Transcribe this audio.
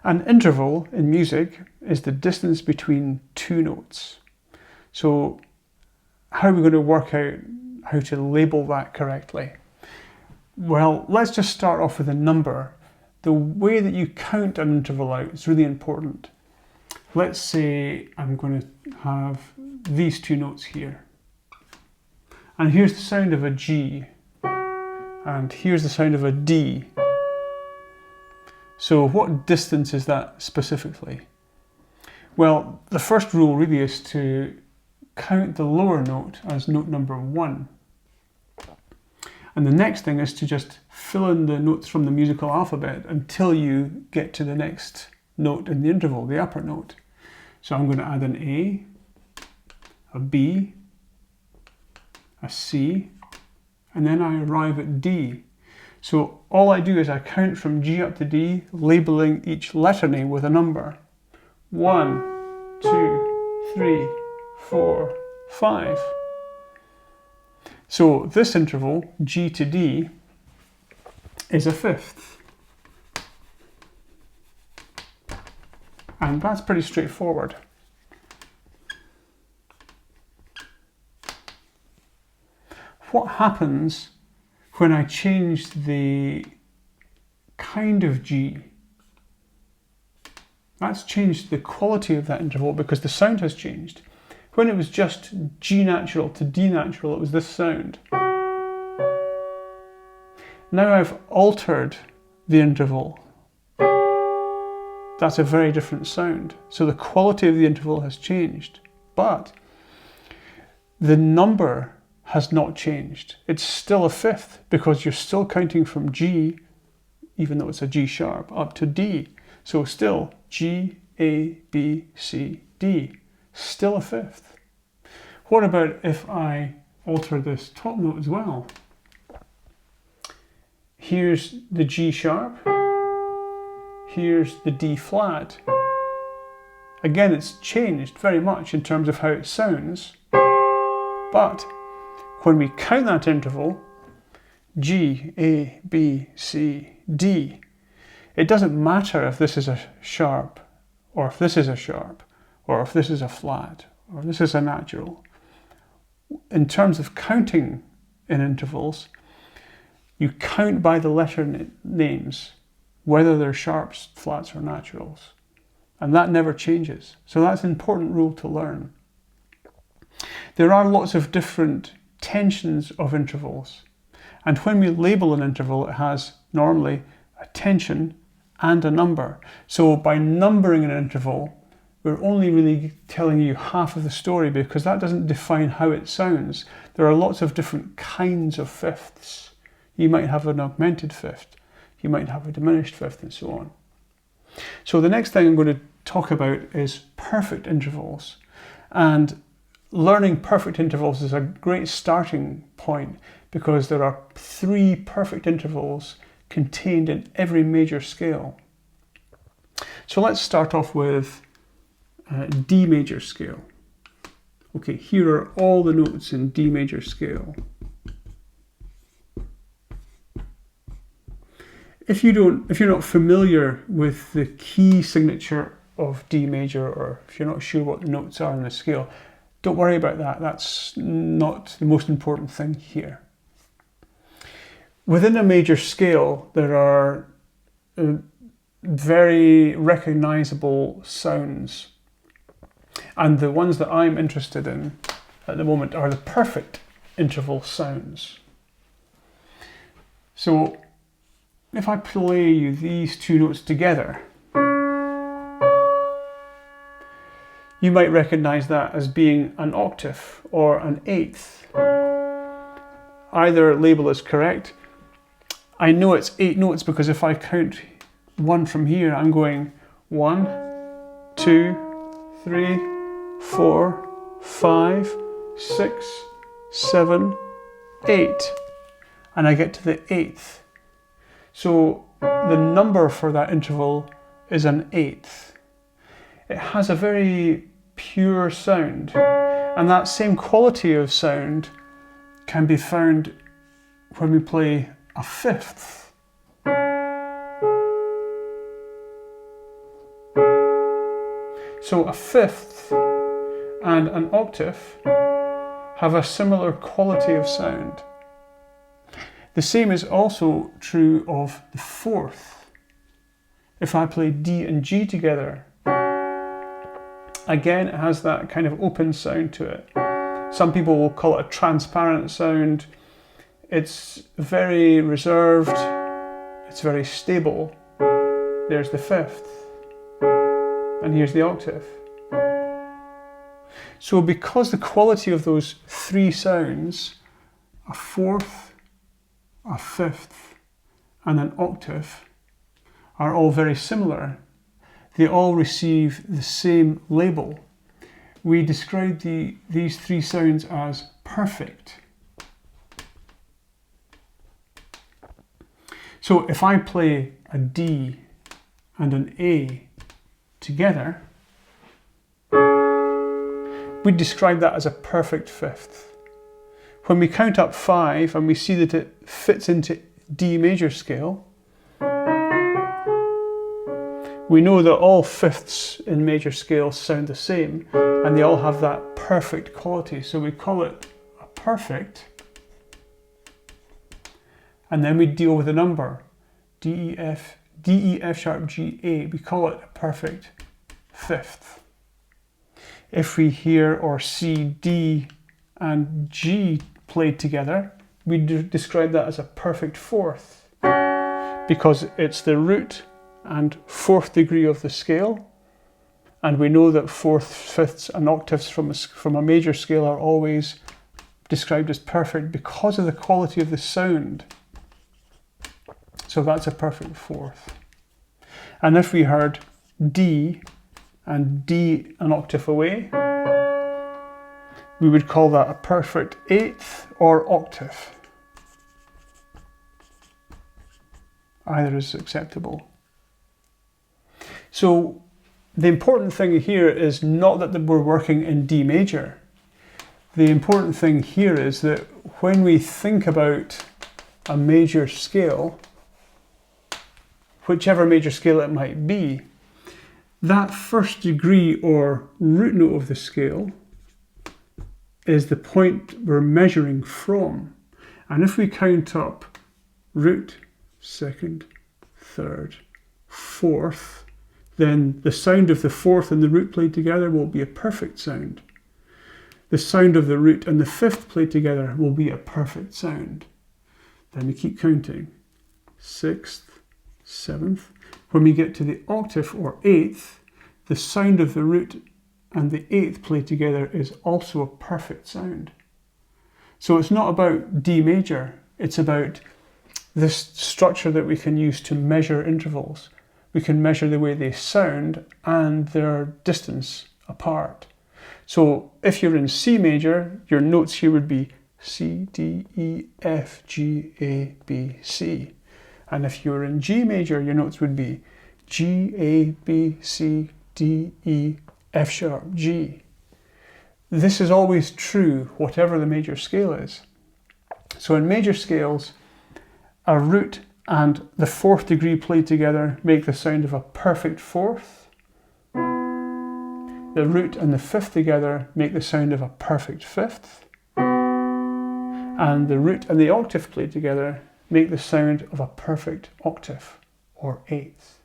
An interval in music is the distance between two notes. So how are we going to work out how to label that correctly? Well, let's just start off with a number. The way that you count an interval out is really important. Let's say I'm going to have these two notes here. And here's the sound of a G. And here's the sound of a D. So what distance is that specifically? Well, the first rule really is to count the lower note as note number 1. And the next thing is to just fill in the notes from the musical alphabet until you get to the next note in the interval, the upper note. So I'm going to add an A, a B, a C, and then I arrive at D. So all I do is I count from G up to D, labeling each letter name with a number. 1, 2, 3, 4, 5. So this interval, G to D, is a fifth. And that's pretty straightforward. What happens when I change the kind of G? That's changed the quality of that interval because the sound has changed. When it was just G natural to D natural, it was this sound. Now I've altered the interval. That's a very different sound. So the quality of the interval has changed, but the number has not changed. It's still a fifth because you're still counting from G, even though it's a G sharp, up to D. So still G, A, B, C, D. Still a fifth. What about if I alter this top note as well? Here's the G sharp. Here's the D flat. Again, it's changed very much in terms of how it sounds, but when we count that interval, G, A, B, C, D, it doesn't matter if this is a sharp, or if this is a sharp, or if this is a flat, or this is a natural. In terms of counting in intervals, you count by the letter names, whether they're sharps, flats, or naturals. And that never changes. So that's an important rule to learn. There are lots of different tensions of intervals. And when we label an interval, it has normally a tension and a number. So by numbering an interval, we're only really telling you half of the story because that doesn't define how it sounds. There are lots of different kinds of fifths. You might have an augmented fifth. You might have a diminished fifth and so on. So the next thing I'm going to talk about is perfect intervals. And learning perfect intervals is a great starting point because there are 3 perfect intervals contained in every major scale. So let's start off with D major scale. Okay, here are all the notes in D major scale. If you're not familiar with the key signature of D major, or if you're not sure what the notes are in the scale, don't worry about that. That's not the most important thing here. Within a major scale, there are very recognizable sounds. And the ones that I'm interested in at the moment are the perfect interval sounds. So if I play you these 2 notes together, you might recognize that as being an octave or an eighth. Either label is correct. I know it's 8 notes because if I count 1 from here, I'm going 1, 2, 3, 4, 5, 6, 7, 8. And I get to the 8th. So the number for that interval is an 8th. It has a very pure sound, and that same quality of sound can be found when we play a fifth. So a fifth and an octave have a similar quality of sound. The same is also true of the fourth. If I play D and G together, again it has that kind of open sound to it. Some people will call it a transparent sound. It's very reserved, it's very stable. There's the fifth, and here's the octave. So because the quality of those three sounds, a fourth, a fifth, and an octave, are all very similar, they all receive the same label. We describe these three sounds as perfect. So if I play a D and an A together, we describe that as a perfect fifth. When we count up 5 and we see that it fits into D major scale, we know that all fifths in major scale sound the same and they all have that perfect quality. So we call it a perfect, and then we deal with the number D, E, F sharp, G, A. We call it a perfect fifth. If we hear or see D and G played together, we describe that as a perfect fourth, because it's the root and fourth degree of the scale, and we know that fourths, fifths and octaves from a major scale are always described as perfect because of the quality of the sound. So that's a perfect fourth. And if we heard D and D an octave away, we would call that a perfect eighth or octave. Either is acceptable. So the important thing here is not that we're working in D major. The important thing here is that when we think about a major scale, whichever major scale it might be, that first degree or root note of the scale is the point we're measuring from. And if we count up root, second, third, fourth, then the sound of the fourth and the root played together will be a perfect sound. The sound of the root and the fifth played together will be a perfect sound. Then we keep counting. Sixth, seventh. When we get to the octave or eighth, the sound of the root and the eighth played together is also a perfect sound. So it's not about D major, it's about this structure that we can use to measure intervals. We can measure the way they sound and their distance apart. So if you're in C major, your notes here would be C, D, E, F, G, A, B, C. And if you're in G major, your notes would be G, A, B, C, D, E, F sharp, G. This is always true, whatever the major scale is. So in major scales, a root and the fourth degree played together make the sound of a perfect fourth. The root and the fifth together make the sound of a perfect fifth. And the root and the octave played together make the sound of a perfect octave or eighth.